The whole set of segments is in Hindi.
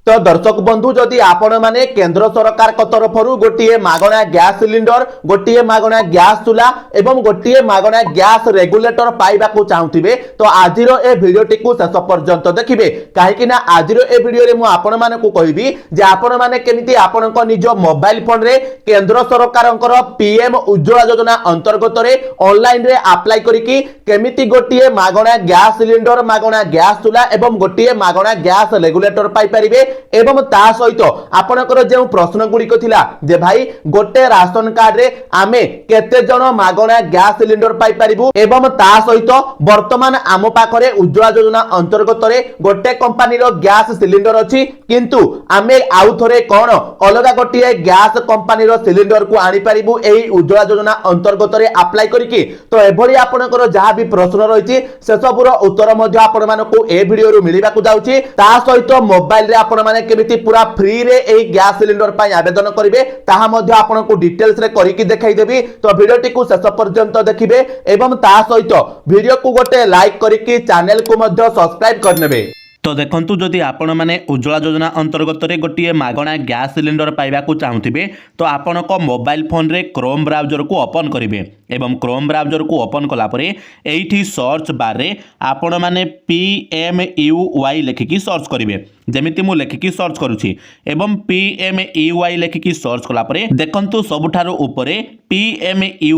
तो दर्शक बंधु जदि आपण माने केंद्र सरकार तरफ गोटे मागणा गैस सिलिंडर गोटे मागणा गैस चूल्हा एवं गोटे मागणा गैस रेगुलेटर पाइबा चाहूथिबे तो आज ए भिडियोटी को शेष पर्यंत देखिबे कहीं आज ए भिडियो मु आपण मानकु कहबी जे आपण माने केमिति आपण निज मोबाइल फोन रे केंद्र सरकार पीएम उज्ज्वला योजना अंतर्गत रे ऑनलाइन रे अप्लाई करिकी केमिति गोटे मागणा गैस सिलिंडर मागणा गैस चूल्हा एवं गोटे मागणा गैस रेगुलेटर पाई परिबे एवं ता सहित आपनकर जो प्रश्न गुड़िक थिला जे भाई गोटे राशन कार्ड रे आमे केते जण मागणा गैस सिलिंडर पाई परिबु एवं ता सहित वर्तमान आम पाखरे उज्ज्वला योजना अंतर्गत रे गोटे कंपनी रो गैस सिलिंडर अछि किंतु आमे आउ थरे कोन अलगा गोटे गैस कंपनी रो सिलिंडर को आनी परिबु एही उज्ज्वला योजना अंतर्गत रे अप्लाई करिकि तो एभली आपनकर जहां भी प्रश्न रहिछि से सब रो उत्तर मध्ये आपण मानको ए वीडियो रो मिलिबा को जाउछि ता सहित मोबाइल रे आपण माने केमिति पूरा फ्री रे एही गैस सिलिंडर पाई आवेदन करिवे ताहा मध्ये आपनको डिटेल्स रे करिकि देखाई देबी तो वीडियोटी को शेष पर्यंत देखिबे एवं ता सहित वीडियो को गोटे लाइक करिकि चैनल को मध्ये सब्सक्राइब करनेबे। तो देखंतु जदि आपण माने उज्ज्वला योजना अंतर्गत रे गोटे मागणा गैस सिलिंडर पाइबा को चाहूथिबे तो आपण को मोबाइल फोन रे क्रोम ब्राउजर को ओपन करिवे एवं क्रोम ब्राउजर को ओपन कला परे एठी सर्च बार रे आपण माने PMUY लिखिकी सर्च करिवे जेमिति मु लिखिकी सर्च करूछि एवं PMUY लिखिकी सर्च कला परे देखंतु सबुठारो ऊपरे pmuy.gov.in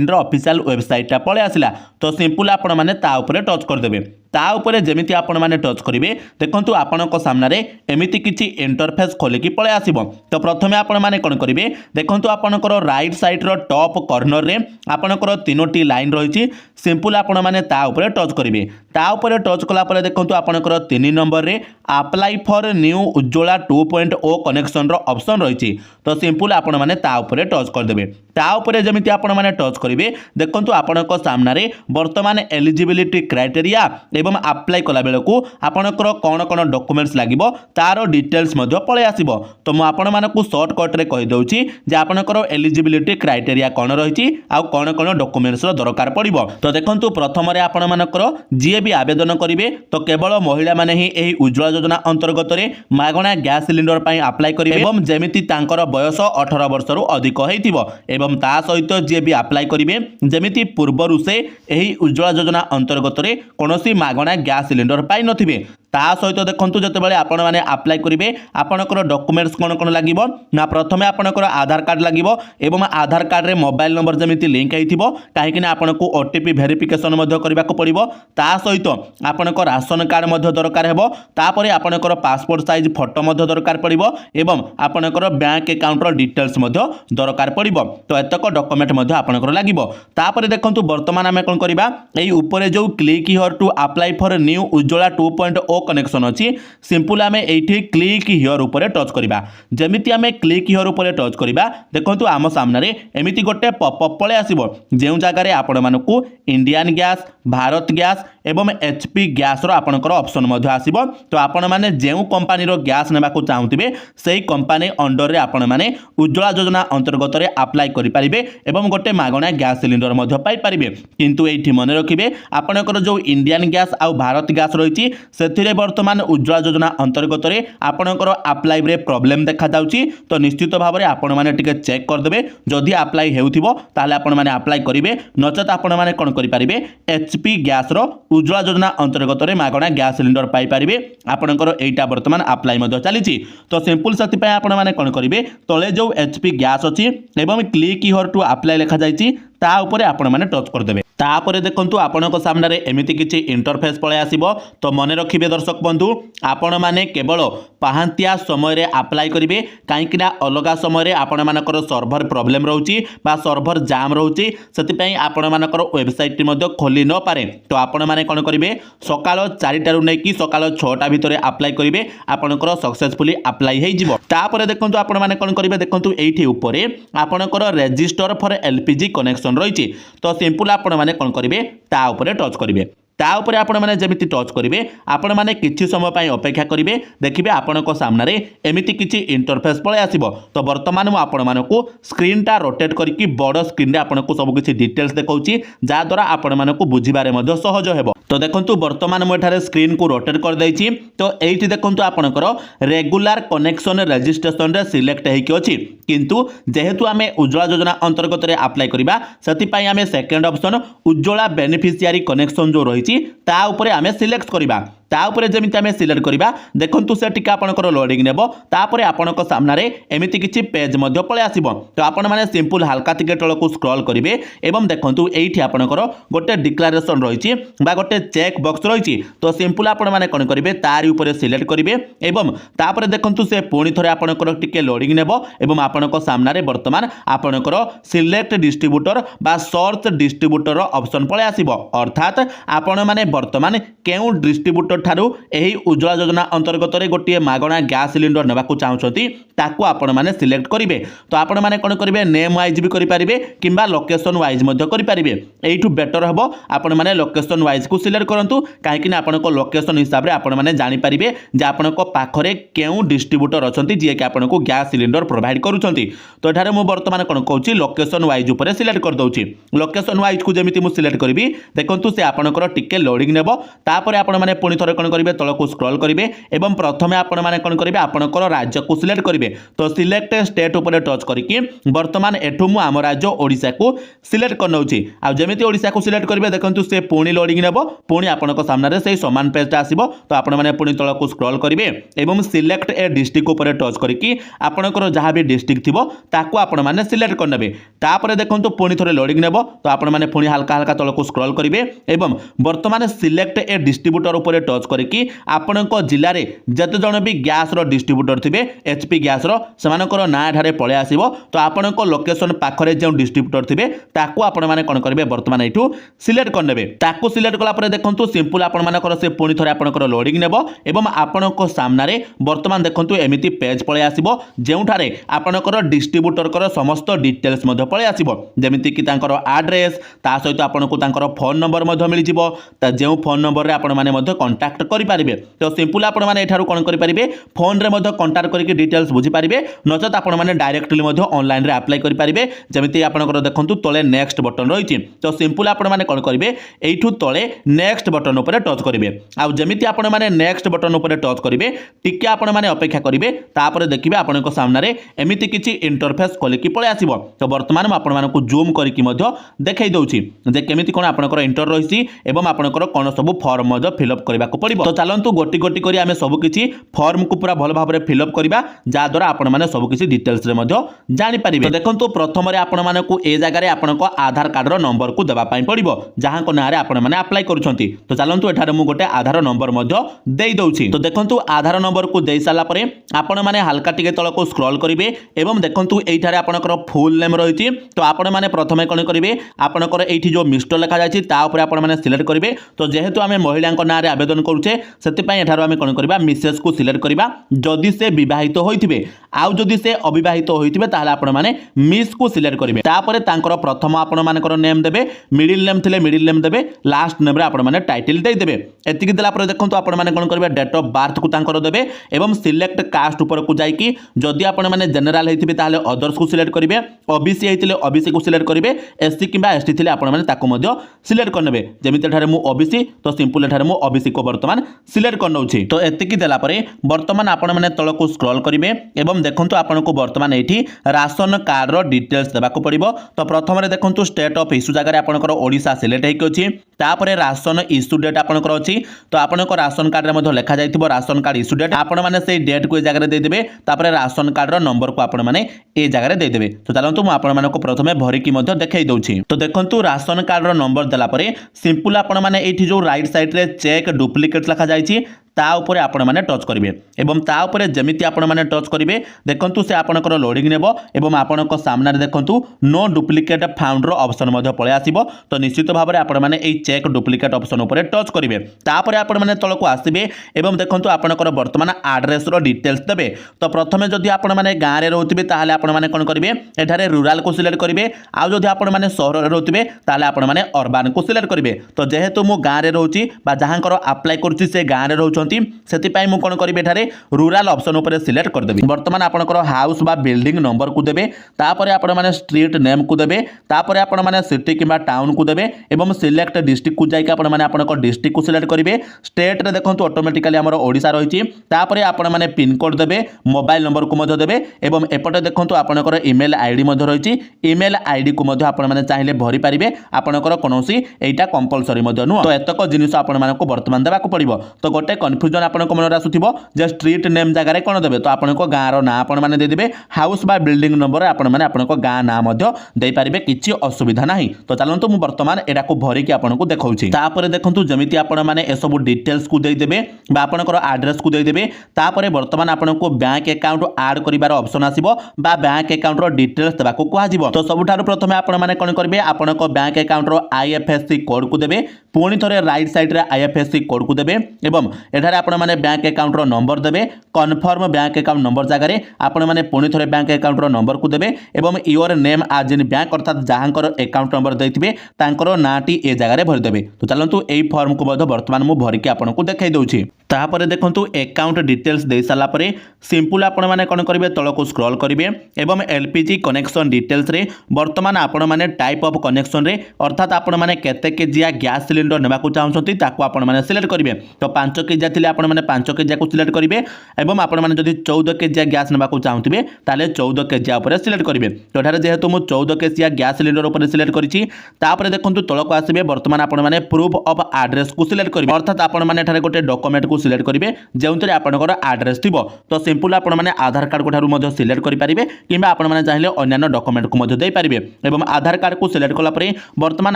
रो ऑफिशियल वेबसाइट ता पळे आसिला तो सिंपल आपण माने ता ऊपरे टच कर देबे ता ऊपरे जेमिति आपण माने टच करिवे देखंतु आपणक सामना रे एमिति किछि इंटरफेस खोलिकी पळे आसीबो तो प्रथमे आपण माने कोन करिवे देखंतु आपणकर राइट साइड रो टॉप कॉर्नर रे आपणकर तीनोटी लाइन रहिछि सिंपल आपण माने ता ऊपरे टच करिवे ता ऊपरे टच कला परे देखंतु आपणकर 3 नंबर रे apply for new Ujjwala 2.0 connection रो ऑप्शन रहिछि तो सिंपल आपण माने ता ऊपरे टच कर देबे ता ऊपरे जेमिति आपण माने टच करिवे देखंतु आपणक सामना रे वर्तमान एलिजिबिलिटी क्राइटेरिया एवं अप्लाई कला बेलकु आपणकर कोन कोन डॉक्यूमेंट्स लागिबो तारो डिटेल्स मध्ये पळे आसीबो तो मु आपण मानकु शॉर्टकट रे कहि दउची जे आपणकर एलिजिबिलिटी क्राइटेरिया कोन रहिछि आ कोन कोन डॉक्यूमेंट्स रो दरकार पड़िबो तो देखंतु प्रथम रे आपण मानकर जे भी आवेदन करिवे तो केवल महिला माने ही एही उज्ज्वला योजना अंतर्गत रे मागणा गैस सिलिंडर पई अप्लाई करिवे एवं जेमिति तांकर बयस 18 वर्ष रु अधिक हेतिबो एवं ता सहित जे भी अप्लाई करिवे जेमिति पूर्वरु से एही उज्ज्वला योजना अंतर्गत रे कोनोसी मागणा गैस सिलिंडर पाई नथिबे ता सहित देखंतु जते बेले आपण माने अप्लाई करिवे आपनकर डॉक्यूमेंट्स कोन कोन लागिबो ना प्रथमे आपनकर आधार कार्ड लागिबो एवं आधार कार्ड रे मोबाइल नंबर जेमिति लिंक आइथिबो काहे कि आपनको ओटीपी वेरिफिकेशन मध्ये करबा को पड़िबो ता सहित आपनकर राशन कार्ड मध्ये दरकार हेबो तापरे आपनकर पासपोर्ट साइज फोटो मध्ये दरकार पड़िबो एवं आपनकर बैंक अकाउंट रो डिटेल्स मध्ये दरकार पड़िबो तो एतक डॉक्यूमेंट मध्ये आपनकर लागिबो तापरे देखंतु वर्तमान हमें कोन करबा एई ऊपरे जो click here to apply for new Ujjwala 2.0 connection अछि सिंपल आमे एठी क्लिक हियर ऊपर टच करिबा जेमिति आमे क्लिक हियर ऊपर टच करिबा देखंतु आम सामने रे एमिति गोटे पॉपअप पळे आसीबो जेउ जागा रे आपण मानकु इंडियन गैस भारत गैस एवं एचपी गैस रो आपनकर ऑप्शन मध्ये आसीबो तो आपण माने जेउ कंपनी रो गैस नेबा को चाहूतिबे सेही कंपनी अंडर रे आपण माने उज्ज्वला योजना अंतर्गत रे अप्लाई करि परिबे एवं गोटे मागणा गैस सिलिंडर मध्ये पाई परिबे किंतु एठी मने रखिबे आपनकर जो इंडियन गैस आ भारत गैस रहिछि सेथिरे वर्तमान उज्ज्वला योजना अंतर्गत रे आपनकर अप्लाई रे प्रॉब्लम देखा जाउछि तो निश्चित भाव रे आपण माने टिके चेक कर देबे जदि अप्लाई हेउथिबो ताले आपण माने अप्लाई करिवे नचेत आपण माने कोन करि परिबे एचपी गैस रो उज्ज्वला योजना अंतर्गत रे मागणा गैस सिलिंडर पाई परिबे आपनकर एटा वर्तमान अप्लाई मध्ये चलीछि तो सिंपल सति पय आपण माने कोन करिवे तळे जो एचपी गैस अछि एवं क्लिक हियर टू अप्लाई लिखा जाइछि ता ऊपर आपण माने टच कर देबे तापरे देखंतु आपनक सामने रे एमिति किछि इंटरफेस पळे आसीबो तो मने रखिबे दर्शक बंधु आपण माने केवल पाहांतिया समय रे अप्लाई करिवे काईकिना अलगा समय रे आपण मानकर सर्वर प्रॉब्लम रहउची बा सर्वर जाम रहउची सति पई आपण मानकर वेबसाइट मध्ये खोली न पारे तो आपण माने कोन करिवे सकाळ 4 टारु नै कि सकाळ 6 टा भितरे अप्लाई करिवे आपनकर सक्सेसफुली अप्लाई हेइ जिवो तापरे देखंतु आपण माने कोन करिवे देखंतु एठी ऊपरे आपनकर रजिस्टर फॉर एलपीजी कनेक्शन रहिछि तो सिंपल आपण माने कोन करिवे ता ऊपरे टच करिवे ता उपरे आपण माने जेमिति टच करिवे आपण माने किछि समय पई अपेक्षा करिवे देखिबे आपणको सामने एमिति किछि इंटरफेस पळे आसीबो। तो वर्तमान मु आपण मानकु स्क्रीन टा रोटेट करके बड़ स्क्रीन रे आपणको सब किछि डिटेल्स देखाउची जा द्वारा आपण मानकु बुझिबारे मध्ये सहज हेबो। तो देखंतु वर्तमान मु एठारे स्क्रीन को रोटेट कर दैछि। तो एइठी देखंतु आपणकर रेगुलर कनेक्शन रजिस्ट्रेशन रे सिलेक्ट हेकि अछि किंतु जेहेतु आमे उज्ज्वला योजना अंतर्गत रे अप्लाई करिबा सति पई आमे second option Ujjwala beneficiary connection जो रहिछि ता उपरे आमे सिलेक्ट करिबा। ता उपरे जेमिति आमे सिलेक्ट करिबा देखंतु से टिका आपणकर लोडिंग नेबो तापरे आपणको सामने एमिति किछि पेज मध्ये पळे आसीबो। तो आपण माने सिंपल हल्का टिके तळकु स्क्रॉल करिवे एवं देखंतु एइठी आपणकर गोटे डिक्लेरेशन रहिछि बा गोटे चेक बॉक्स रहिछि। तो सिंपल आपण माने कोन करिवे तारि उपरे सिलेक्ट करिवे एवं तापरे देखंतु से पुणी थरे आपणकर टिके लोडिंग नेबो एवं आपणको सामने वर्तमान आपणकर सिलेक्ट डिस्ट्रीब्यूटर बा सर्च डिस्ट्रीब्यूटर ऑप्शन पळे आसीबो। अर्थात आपण माने वर्तमान केउ डिस्ट्रीब्यूटर ठारू एही उज्ज्वला योजना अंतर्गत रे गोटे मागणा गैस सिलिंडर नेबाकू चाहउछंती ताकू आपण माने सिलेक्ट करिवे। तो आपण माने कोन करिवे नेम वाइज भी करि परिबे किंबा लोकेशन वाइज मध्ये करि परिबे। एइठू बेटर हबो आपण माने लोकेशन वाइज को सिलेक्ट करंतु काहे कि आपण को लोकेशन हिसाब रे आपण माने जानि परिबे जे आपण को पाखरे केउ डिस्ट्रीब्यूटर अछंती जे कि आपण को गैस सिलिंडर प्रोवाइड करूछंती। तो एठारे मु वर्तमान कोन कहूची लोकेशन वाइज ऊपर सिलेक्ट कर दउची। लोकेशन वाइज को जेमिति मु सिलेक्ट करबी देखंतु से आपणकर टिके लोडिंग नेबो तापरे आपण माने पुणी थरे कोन करिवे तळको स्क्रॉल करिवे एवं प्रथमे आपण माने कोन करिवे आपणकर राज्य को सिलेक्ट करिवे। तो सिलेक्ट स्टेट ऊपर टच करिकि वर्तमान एठु मु आम राज्य ओडिसा को सिलेक्ट कर नउची। आ जेमिति ओडिसा को सिलेक्ट करिवे देखंतु से पुणी लोडिंग नेबो पुणी आपणको सामने से समान पेज ता आसीबो। तो आपण माने पुणी तळको स्क्रॉल करिवे एवं सिलेक्ट ए डिस्ट्रिक्ट ऊपर टच करिकि आपणकर जहा भी डिस्ट्रिक्ट थिबो ताकू आपण माने सिलेक्ट कर नेबे। तापरे देखंतु पुणी थरे लोडिंग नेबो तो आपण माने पुणी हल्का हल्का तळको स्क्रॉल करिवे एवं वर्तमान सिलेक्ट ए डिस्ट्रीब्यूटर ऊपर टच करिकि आपणको जिल्ला रे जते जण भी गैस रो डिस्ट्रीब्यूटर थिबे एचपी गैस रो समानकर ना एठारे पळे आसीबो। तो आपणको लोकेशन पाखरे जे डिस्ट्रीब्यूटर थिबे ताकू आपण माने कोन करिवे वर्तमान एठू सिलेक्ट कर नेबे। ताकू सिलेक्ट कला परे देखंतु सिंपल आपण मानकर से पुणी थरे आपणकर लोडिंग नेबो एवं आपणको सामने वर्तमान देखंतु एमिति पेज पळे आसीबो जेउठारे आपणकर डिस्ट्रीब्यूटर कर समस्त डिटेल्स मध्ये पळे आसीबो जेमिति कि तांकर एड्रेस ता सहित आपणको तांकर फोन नंबर मध्ये मिलि जिवो ता जेउ फोन नंबर रे आपण माने मध्ये कांटेक्ट करि पारिबे। तो सिंपल आपण माने एठारु कोन करि पारिबे फोन रे मध्ये कांटेक्ट करिके डिटेल्स बुझि पारिबे नचत आपण माने डायरेक्टली मध्ये ऑनलाइन रे अप्लाई करि पारिबे जेमिति आपणकर देखंतु तळे नेक्स्ट बटन रहिछि। तो सिंपल आपण माने कोन करिवे एठु तळे नेक्स्ट बटन ऊपर टच करिवे। आ जेमिति आपण माने नेक्स्ट बटन ऊपर टच करिवे टिके आपण माने अपेक्षा करिवे तापर देखिबे आपणको सामने एमिति किछि इंटरफेस खोलिकि पळे आसीबो। तो वर्तमान म आपण मानकु जूम करिकि मध्ये देखाई दउछि जे केमिति कोन आपणकर इंटर रहिछि एवं आपणकर कोन सब फॉर्म मध्ये फिल अप करबाको पड़िबो। तो चलंतु गोटी गोटी करी आमे सब किछि फॉर्म को पूरा भल भाबरे फिल अप करबा जा द्वारा आपण माने सब किछि डिटेल्स रे मध्ये जानि परिबे। तो देखंतु प्रथम रे आपण मानकु ए जगह रे आपणको आधार कार्ड रो नंबर को देबा पई पड़िबो जहां को नारे आपण माने अप्लाई करूछंती। तो चलंतु एठारे मु गोटे आधार नंबर मध्ये देई दउछि। तो देखंतु आधार नंबर को देई साला परे आपण माने हल्का टिके तळ को स्क्रॉल करिवे एवं देखंतु एठारे आपणकर फुल नेम रहिछि। तो आपण माने प्रथमे कोन करिवे आपणकर एठी जो मिस्टर लिखा जायछि ता ऊपर आपण माने सिलेक्ट करिवे। तो जेहेतु आमे महिला नारे आवेदन करूचे सेति पई एठारो आमे कोन करबा मिसेस को सिलेक्ट करबा जदि से विवाहित होइथिबे आउ जदि से अविवाहित होइथिबे ताले आपण माने मिस को सिलेक्ट करिवे। तापरे तांकर प्रथम आपण मानकर नेम देबे मिडिल नेम थिले मिडिल नेम देबे लास्ट नेम रे आपण माने टाइटल देई देबे। एतिकी देला पर देखंतु आपण माने कोन करबा डेट ऑफ बर्थ को तांकर देबे एवं सिलेक्ट कास्ट ऊपर को जाई कि जदि आपण माने जनरल हेथिबे ताले अदर्स को सिलेक्ट करिवे ओबीसी हेथिले ओबीसी को सिलेक्ट करिवे एससी किबा एसटी थिले आपण माने ताको मध्ये सिलेक्ट करनेबे। जेमिति एठारे मु ओबीसी तो सिंपल एठारे मु ओबीसी को वर्तमान सिलेक्ट कर नउछि। तो एतिकी देला परे वर्तमान आपण माने तळ को स्क्रॉल करिवे एवं देखंतु आपण को वर्तमान एठी राशन कार्ड रो डिटेल्स देबा को पड़िबो। तो प्रथम रे देखंतु स्टेट ऑफ इश्यू जगह रे आपणकर ओडिसा सिलेक्ट हेकि अछि तापरे राशन इश्यू डेट आपणकर अछि। तो आपणकर राशन कार्ड रे मध्ये लेखा जायतिबो राशन कार्ड इश्यू डेट आपण माने सेही डेट को ए जगह रे दे देबे तापरे राशन कार्ड रो नंबर को आपण माने ए जगह रे दे देबे। तो चलंतु मु आपण माने को प्रथमे भरि कि मध्ये देखाई दउछि। तो देखंतु राशन कार्ड रो नंबर देला परे सिंपल आपण माने एठी जो राइट साइड रे चेक डुप्लीकेट लिखा जायछि ता उपरे आपण माने टच करिवे एवं ता उपरे जेमिति आपण माने टच करिवे देखंतु से आपणकर लोडिंग नेबो एवं आपणक सामने देखंतु नो डुप्लिकेट फाउंड रो ऑप्शन मध्ये पळे आसीबो। तो निश्चित भाव में आपण माने एई चेक डुप्लिकेट ऑप्शन उपरे टच करिवे तापर आपण माने तळको आसीबे एवं देखंतु आपणकर वर्तमान एड्रेस रो डिटेल्स देबे। तो प्रथमे जदि आपण माने गाँ रे रहउतिबे ताहाले आपण माने कोन करिवे एठारे रूरल को सिलेक्ट करिवे आ जदि आपण माने शहर रे रहउतिबे ताहाले आपण माने अर्बन को सिलेक्ट करिवे। तो जेहेतु मु गाँ रे रहउची बा जहांकर अप्लाई करूची से गाँ रे रहउचंती सेति पई मु कोन करिवे एठारे रूरल ऑप्शन उपरे सिलेक्ट कर देबे। वर्तमान आपणकर हाउस बा बिल्डिंग नंबर को देबे तापर आपण माने स्ट्रीट नेम को देबे तापर आपण माने सिटी किबा टाउन को देबे एवं सिलेक्ट डिस्ट्रिक्ट को जाइके आपण माने आपणकर डिस्ट्रिक्ट को सिलेक्ट करिवे। स्टेट रे देखंतु ऑटोमेटिकली हमर ओडिसा रहिची तापर आपण माने पिन कोड देबे मोबाइल नंबर को मध्य देबे एवं एपटे देखंतु आपणकर ईमेल आईडी मध्य रहिची ईमेल आईडी को मध्य आपण माने चाहिले भरि पारिबे आपणकर कोनोसी एटा कंपलसरी मध्य नु। तो एतक जिनिस आपण मानको वर्तमान देबा को पड़िबो। तो गोटे कन्फ्यूजन आपणको मन आसुथिबो जे स्ट्रीट नेम जगह रे कोन देबे तो आपणको गाँ रो ना आपण माने दे देबे हाउस बा बिल्डिंग नंबर आपण माने आपणको गाँ ना मध्य देई पारिबे किछि असुविधा नाही। तो चलंतु मु वर्तमान एटा को भरि के आपणको देखाउछि तापर देखंतु जमिति आपण माने ए सब डिटेल्स को देई देबे बा आपणकर एड्रेस को देई देबे तापर वर्तमान आपणको बैंक अकाउंट ऐड करिवार ऑप्शन आसीबो बा बैंक अकाउंट रो डिटेल्स देबा को कुआ जिवो। तो सबुठारु प्रथमे आपण माने कोन करबे आपणको बैंक अकाउंट रो आईएफएससी कोड को देबे पुणी थरे राइट साइड रे आईएफएससी कोड को देबे एवं एठारे आपण माने बैंक अकाउंट रो नंबर देबे कन्फर्म बैंक अकाउंट नंबर जगह रे आपण माने पुणी थरे बैंक अकाउंट रो नंबर को देबे एवं योर नेम आज इन बैंक अर्थात जहांकर अकाउंट नंबर देथिबे तांकर नाटी ए जगह रे भरि देबे। तो चलंतु एई फॉर्म को बध वर्तमान मु भरि के आपनको देखाई दउछि। तापर देखंतु अकाउंट डिटेल्स दे साला परे सिंपल आपण माने कोन करिवे तळको स्क्रॉल करिवे एवं एलपीजी कनेक्शन डिटेल्स रे वर्तमान आपण माने टाइप ऑफ कनेक्शन रे अर्थात आपण माने केते केजिया गैस सिलेंडर नेबा को चाहउछंती ताको आपण माने सिलेक्ट करिवे। तो 5 केजिया थिले आपण माने 5 केजिया को सिलेक्ट करिवे एवं आपण माने जदि 14 केजिया गैस नेबा को चाहउतिबे ताले 14 केजिया ऊपर सिलेक्ट करिवे। तो एठारे जेहेतु मु 14 केजिया गैस सिलेंडर ऊपर सिलेक्ट करिछि तापर देखंतु तळको आसीबे वर्तमान आपण माने प्रूफ ऑफ एड्रेस को सिलेक्ट करिवे अर्थात आपण माने एठारे गोटे डॉक्यूमेंट को सिलेक्ट करिवे जेउतरे आपनकर एड्रेस थिबो। तो सिंपल आपण माने आधार कार्ड को ठारू मध्य सिलेक्ट करि पारिबे किबा आपण माने चाहिले अन्य डॉक्यूमेंट को मध्य देई पारिबे एवं आधार कार्ड को सिलेक्ट कला परे वर्तमान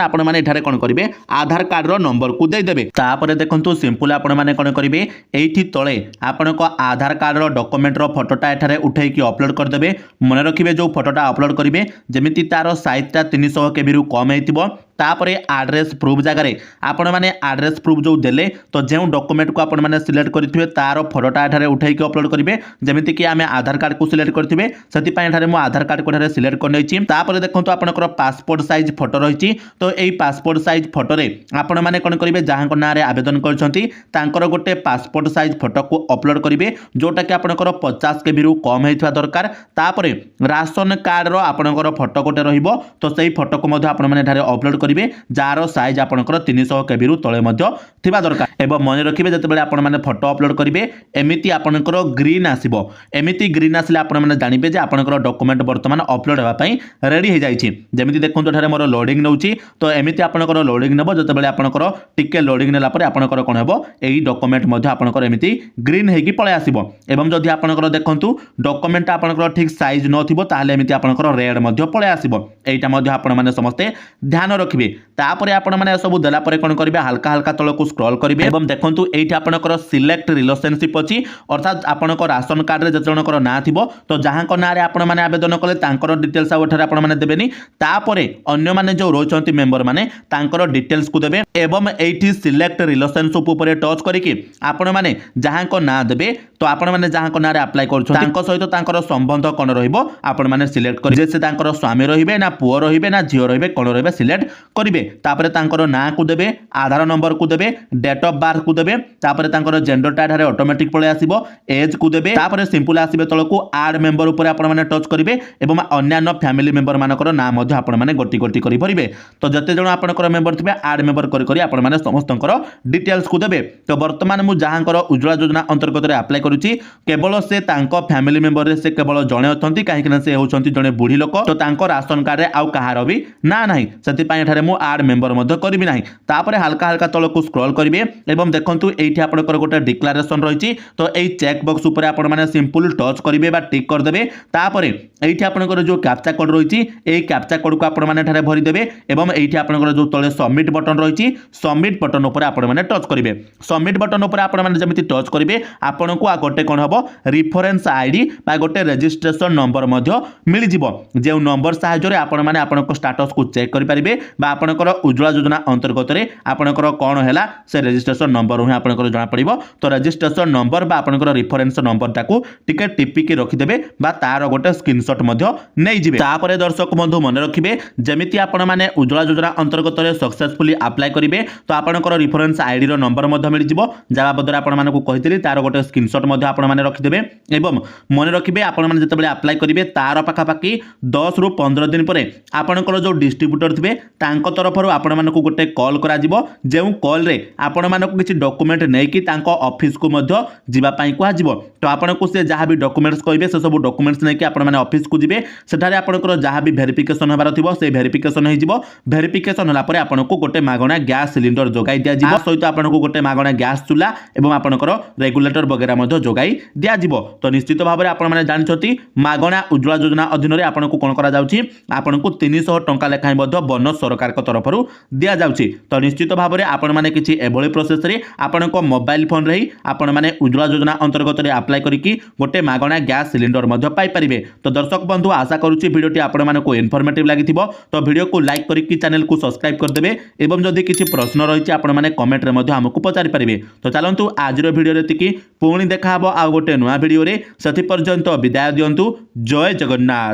आपण माने एठारे कोन करिवे आधार कार्ड रो नंबर को देई देबे। तापर देखंतु सिंपल आपण माने कोन करिवे एठी तळे आपनको आधार कार्ड रो डॉक्यूमेंट रो फोटोटा एठारे उठै कि अपलोड कर देबे। मने रखिबे जो फोटोटा अपलोड करिवे जेमिति तारो साइज ता 300 केबी रु कम हेतिबो तापरे एड्रेस प्रूफ जगह आपण माने एड्रेस प्रूफ जो देले तो जो डॉक्यूमेंट को आपण माने सिलेक्ट करिथिबे तारो फोटोटा एठारे उठै कि अपलोड करिवे जेमिति कि आमे आधार कार्ड को सिलेक्ट करथिबे सेति पय एठारे मो आधार कार्ड को एठारे सिलेक्ट कर नैछि। तापरे देखंतु आपनकर पासपोर्ट साइज फोटो रहिछि तो एई पासपोर्ट साइज फोटो रे आपण माने कोन करिवे जहांको नारे आवेदन करछंती तांकर गोटे पासपोर्ट साइज फोटो को अपलोड करिवे जोटा कि आपनकर 50 केबी रु कम हेथिबा दरकार। तापरे राशन कार्ड रो आपनकर फोटो गोटे रहिबो तो सेही फोटो को मधे आपण माने एठारे अपलोड करिवे जार साइज आपनकर 300 केबी रु तळे मध्य थिबा दरकार। एवं मन रखिबे जतबेले आपण माने फोटो अपलोड करिवे एमिति आपनकर ग्रीन आसीबो एमिति ग्रीन आसिले आपण माने जानिबे जे आपनकर डॉक्यूमेंट वर्तमान अपलोड हेबा पई रेडी हे जाईछि। जेमिति देखंतु एठारे मोर लोडिंग नउछि तो एमिति आपनकर लोडिंग नेबो जतबेले आपनकर टिके लोडिंग नेला परे आपनकर कोन हेबो एई डॉक्यूमेंट मध्य आपनकर एमिति ग्रीन हेकी पळे आसीबो एवं जदि आपनकर देखंतु डॉक्यूमेंट आपनकर ठीक साइज नथिबो ताहाले एमिति आपनकर रेड मध्य पळे आसीबो। एइटा मध्य आपण माने समस्ते ध्यान रखिबे। तापरे आपण माने सब देला परे कोन करिवे हल्का हल्का तळको स्क्रॉल करिवे एवं देखंतु एइठा आपनकर सिलेक्ट रिलेशनशिप अछि अर्थात आपनकर राशन कार्ड रे जतजणकर ना थिबो तो जहांको नारे आपण माने आवेदन कले तांकर डिटेल्स आ उठारे आपण माने देबेनी तापरे अन्य माने जो रोचंती मेंबर माने तांकर डिटेल्स को देबे एवं एइठी सिलेक्ट रिलेशनशिप ऊपर टच करिकि आपण माने जहांको ना देबे तो आपण माने जहांको नारे अप्लाई करछो तांको सहित तांकर संबंध कोन रहिबो आपण माने सिलेक्ट करि जे से तांकर स्वामी रहिबे ना पुओ रहिबे ना झियो रहिबे कोन रहिबे सिलेक्ट करिवे। तापरे तांकर ना को देबे आधार नंबर को देबे डेट ऑफ बर्थ को देबे तापरे तांकर जेंडर टा ठारे ऑटोमेटिक पळे आसीबो एज को देबे तापरे सिंपल आसीबे तळको ऐड मेंबर ऊपर आपण माने टच करिवे एवं अन्यान्य फैमिली मेंबर मानकर ना मध्य आपण माने गोटी गोटी करि भरिवे। तो जते जण आपनकर मेंबर थिबे ऐड मेंबर करि करि आपण माने समस्तंकर डिटेल्स को देबे। तो वर्तमान मु जहांकर उज्ज्वला योजना अंतर्गत रे अप्लाई करूची केवल से तांको फैमिली मेंबर रे से केवल जणे अछंती काहे कि से होछंती जणे बुढी लोक तो तांको राशन कार्ड रे आउ कहार भी ना नाही सेति पय एठारे मु कार्ड मेंबर मध्य करिबि नाही तापर हल्का हल्का तलकू स्क्रॉल करिवे एवं देखंतु एठी आपनकर गोटे डिक्लेरेशन रहिछि तो एई चेक बॉक्स ऊपर आपण माने सिंपल टच करिवे बा टिक कर देबे तापर एठी आपनकर जो कैप्चा कोड रहिछि एई कैप्चा कोड को आपण माने ठारे भरि देबे एवं एठी आपनकर जो तळे सबमिट बटन रहिछि सबमिट बटन ऊपर आपण माने टच करिवे सबमिट बटन ऊपर आपण माने जेमिति टच करिवे आपनको आ गोटे कोन हबो रेफरेंस आईडी बा गोटे रजिस्ट्रेशन नंबर मध्य मिलि जिवो जे नंबर सहायता रे आपण माने आपनको स्टेटस को चेक करि परिबे बा आपनकर उज्ज्वला योजना अंतर्गत रे आपनकर कोन हैला से रजिस्ट्रेशन नंबर हि आपनकर जणा पड़िबो तो रजिस्ट्रेशन नंबर बा आपनकर रेफरेंस नंबर ताकू टिके टिपी के रखि देबे बा तार गोटे स्क्रीनशॉट मध्य नै जिवे तापरे दर्शक बंधु मन रखिबे जेमिति आपण माने उज्ज्वला योजना अंतर्गत रे सक्सेसफुली अप्लाई करिवे तो आपनकर रेफरेंस आईडी रो नंबर मध्य मिलि जिवो जाबा बदर आपण माने को कहितली तार गोटे स्क्रीनशॉट मध्य आपण माने रखि देबे एवं मन रखिबे आपण माने जतबेले अप्लाई करिवे तार पाखा पाखी 10 रु 15 दिन परे आपनकर जो डिस्ट्रीब्यूटर थिबे तांको तरफरु आपण माने को गोटे कॉल करा जिवो जेउ कॉल रे आपण माने को किछि डॉक्यूमेंट नै कि तांको ऑफिस को मध्य जिबा पई कुआ जिवो तो आपण को से जहां भी डॉक्यूमेंट्स कहिबे से सब डॉक्यूमेंट्स नै कि आपण माने ऑफिस को जिबे सेठारे आपनकर जहां भी वेरिफिकेशन होबार थिबो से वेरिफिकेशन हे जिवो वेरिफिकेशन होला परे आपण को गोटे मागणा गैस सिलिंडर जोगाई दिया जिवो सहित आपण को गोटे मागणा गैस चूल्हा एवं आपनकर रेगुलेटर वगैरह मध्य जोगाई दिया जिवो तो निश्चित भाव में आपण माने जानछथि मागणा उज्ज्वला योजना अधीन रे आपण को कोन करा जाउछि आपण को 300 टंका लेखाय मध्य बोनस सरकार को तरफरु दिया जाउछि तो निश्चित भाव में आपण माने किछि एभଳି प्रोसेस रे आपण को मोबाइल फोन रे आपण माने उज्ज्वला योजना अंतर्गत रे अप्लाई करिकि गोटे मागणा गैस सिलिंडर मध्य पाई परिबे तो दर्शक बंधु आशा करूछि वीडियोटी आपण माने को इन्फॉर्मेटिव लागिथिबो तो वीडियो को लाइक करिकि चैनल को सब्सक्राइब कर देबे एवं जदि किछि प्रश्न रहिछि आपण माने कमेंट रे मध्य हमकु पचारि परिबे तो चलंतु आजिरो वीडियो रे तिकी पुणी देखा हबो आ गोटे नया वीडियो रे सथि पर्यंत विदाय दियंतु जय जगन्नाथ।